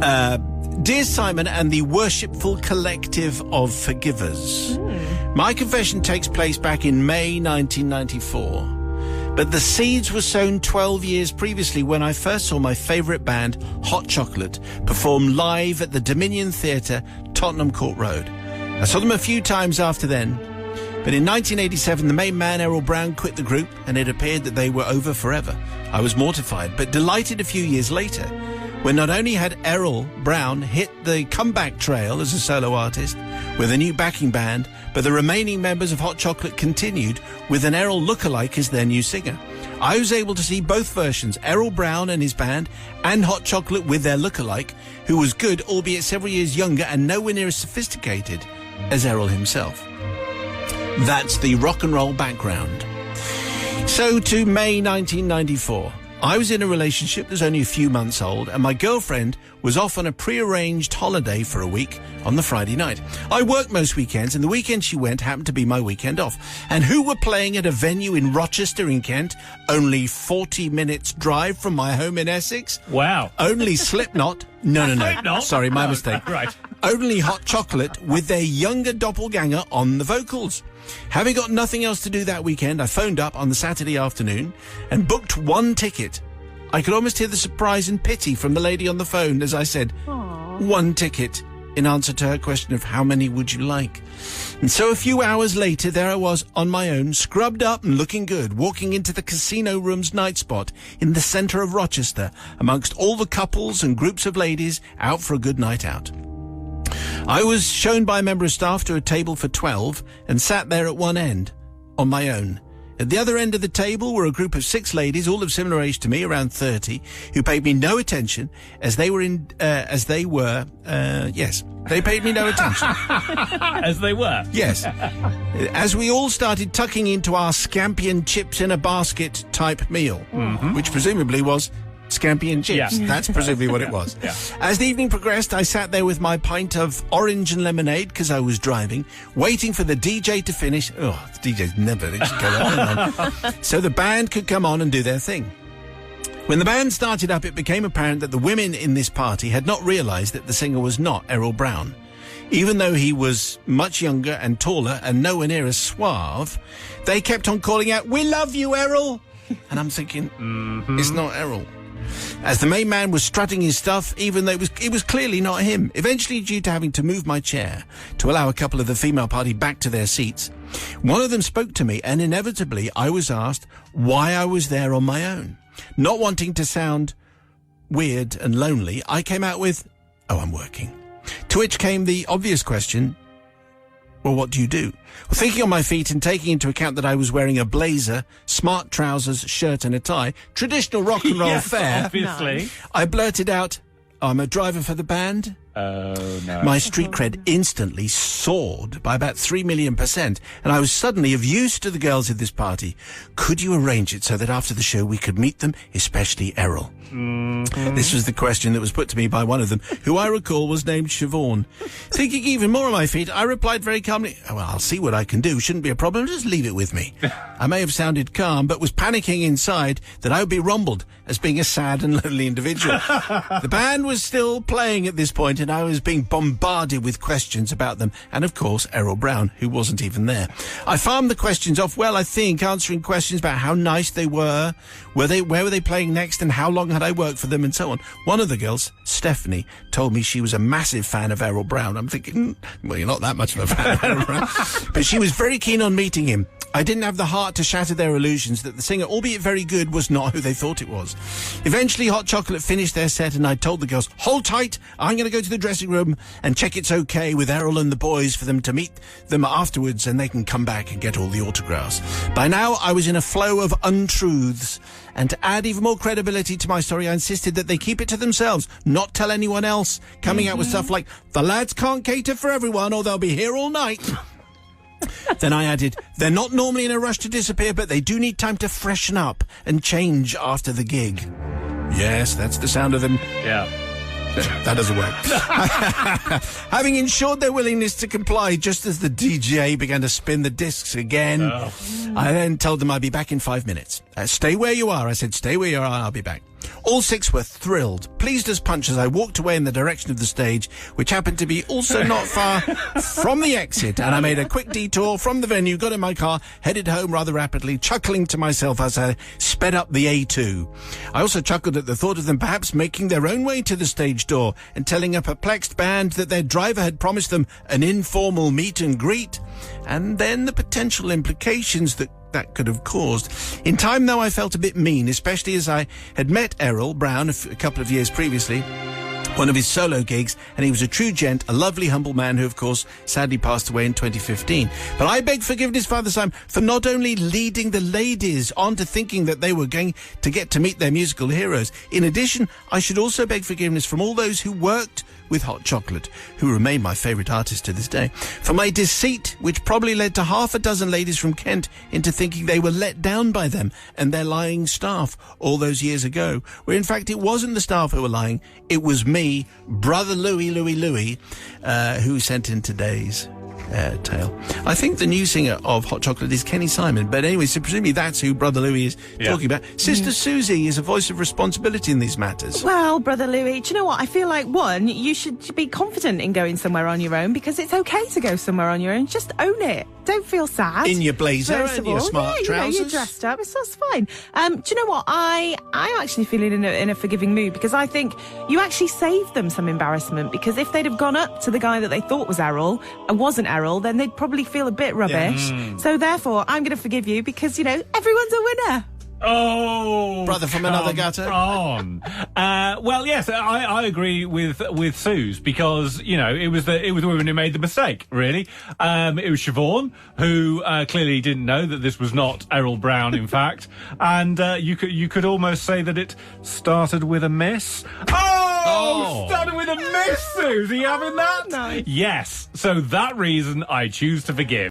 Dear Simon and the Worshipful Collective of Forgivers, my confession takes place back in May 1994. But the seeds were sown 12 years previously when I first saw my favourite band, Hot Chocolate, perform live at the Dominion Theatre, Tottenham Court Road. I saw them a few times after then. But in 1987, the main man, Errol Brown, quit the group, and it appeared that they were over forever. I was mortified, but delighted a few years later, when not only had Errol Brown hit the comeback trail as a solo artist with a new backing band, but the remaining members of Hot Chocolate continued with an Errol lookalike as their new singer. I was able to see both versions, Errol Brown and his band, and Hot Chocolate with their lookalike, who was good, albeit several years younger and nowhere near as sophisticated as Errol himself. That's the rock and roll background. So to May 1994. I was in a relationship that was only a few months old, and my girlfriend was off on a pre-arranged holiday for a week on the Friday night. I worked most weekends, and the weekend she went happened to be my weekend off. And who were playing at a venue in Rochester in Kent, only 40 minutes drive from my home in Essex? Wow. Only Slipknot. No. Slipknot? Sorry, my mistake. Right. Only Hot Chocolate with their younger doppelganger on the vocals. Having got nothing else to do that weekend, I phoned up on the Saturday afternoon and booked one ticket. I could almost hear the surprise and pity from the lady on the phone as I said, one ticket, in answer to her question of how many would you like. And so a few hours later, there I was on my own, scrubbed up and looking good, walking into the Casino Rooms night spot in the centre of Rochester, amongst all the couples and groups of ladies out for a good night out. I was shown by a member of staff to a table for 12 and sat there at one end, on my own. At the other end of the table were a group of 6 ladies, all of similar age to me, around 30, who paid me no attention as they were they paid me no attention. As they were? Yes. As we all started tucking into our scampi and chips in a basket type meal, which presumably was scampi and chips. Yeah. That's presumably what it was. Yeah. As the evening progressed, I sat there with my pint of orange and lemonade because I was driving, waiting for the DJ to finish. Oh, the DJ's never. They just go on and on. So the band could come on and do their thing. When the band started up, it became apparent that the women in this party had not realised that the singer was not Errol Brown. Even though he was much younger and taller and nowhere near as suave, they kept on calling out, "We love you, Errol!" And I'm thinking, it's not Errol. As the main man was strutting his stuff, even though it was clearly not him, eventually due to having to move my chair to allow a couple of the female party back to their seats, one of them spoke to me, and inevitably I was asked why I was there on my own. Not wanting to sound weird and lonely, I came out with, "Oh, I'm working." To which came the obvious question, well, what do you do? Well, thinking on my feet and taking into account that I was wearing a blazer, smart trousers, shirt and a tie, traditional rock and roll Yes, fare, obviously. I blurted out, "I'm a driver for the band." Oh, no. My street cred instantly soared by about 3 million%, and I was suddenly of use to the girls of this party. Could you arrange it so that after the show we could meet them, especially Errol? This was the question that was put to me by one of them, who I recall was named Siobhan. Thinking even more on my feet, I replied very calmly, "Oh, well, I'll see what I can do. Shouldn't be a problem. Just leave it with me." I may have sounded calm, but was panicking inside that I would be rumbled as being a sad and lonely individual. The band was still playing at this point, and I was being bombarded with questions about them, and of course Errol Brown, who wasn't even there. I farmed the questions off well, I think, answering questions about how nice they were, where were they playing next, and how long had I worked for them, and so on. One of the girls, Stephanie, told me she was a massive fan of Errol Brown. I'm thinking, well, you're not that much of a fan of Errol Brown. But she was very keen on meeting him. I didn't have the heart to shatter their illusions that the singer, albeit very good, was not who they thought it was. Eventually, Hot Chocolate finished their set, and I told the girls, "Hold tight, I'm going to go to the dressing room and check it's okay with Errol and the boys for them to meet them afterwards, and they can come back and get all the autographs." By now, I was in a flow of untruths, and to add even more credibility to my story, I insisted that they keep it to themselves, not tell anyone else, coming out with stuff like, "The lads can't cater for everyone, or they'll be here all night." Then I added, "They're not normally in a rush to disappear, but they do need time to freshen up and change after the gig." Yes, that's the sound of them. Yeah. That doesn't work. Having ensured their willingness to comply just as the DJ began to spin the discs again, I then told them I'd be back in 5 minutes. "Stay where you are," I said. "Stay where you are, I'll be back." All 6 were thrilled, pleased as punch as I walked away in the direction of the stage, which happened to be also not far from the exit, and I made a quick detour from the venue, got in my car, headed home rather rapidly, chuckling to myself as I sped up the A2. I also chuckled at the thought of them perhaps making their own way to the stage door and telling a perplexed band that their driver had promised them an informal meet and greet, and then the potential implications that could have caused. In time, though, I felt a bit mean, especially as I had met Errol Brown a couple of years previously, one of his solo gigs, and he was a true gent, a lovely, humble man who, of course, sadly passed away in 2015. But I beg forgiveness, Father Simon, for not only leading the ladies on to thinking that they were going to get to meet their musical heroes. In addition, I should also beg forgiveness from all those who worked with Hot Chocolate, who remain my favourite artist to this day, for my deceit, which probably led to half a dozen ladies from Kent into thinking they were let down by them and their lying staff all those years ago, where in fact it wasn't the staff who were lying, it was me, Brother Louie, who sent in today's tale. I think the new singer of Hot Chocolate is Kenny Simon, but anyway, so presumably that's who Brother Louie is talking about. Sister Susie is a voice of responsibility in these matters. Well, Brother Louie, do you know what? I feel like, one, you should be confident in going somewhere on your own, because it's okay to go somewhere on your own. Just own it. Don't feel sad. In your blazer and your smart trousers. You're dressed up. That's fine. Do you know what? I'm actually feeling in a forgiving mood, because I think you actually saved them some embarrassment, because if they'd have gone up to the guy that they thought was Errol and wasn't Errol, then they'd probably feel a bit rubbish. So therefore, I'm going to forgive you, because, you know, everyone's a winner. Oh, brother from another gutter. Well, yes, I agree with Suze, because you know it was the women who made the mistake. Really, it was Siobhan who clearly didn't know that this was not Errol Brown, in fact, and you could almost say that it started with a miss. Started with a miss, Suze. Are you having that? No. Yes. So that reason I choose to forgive.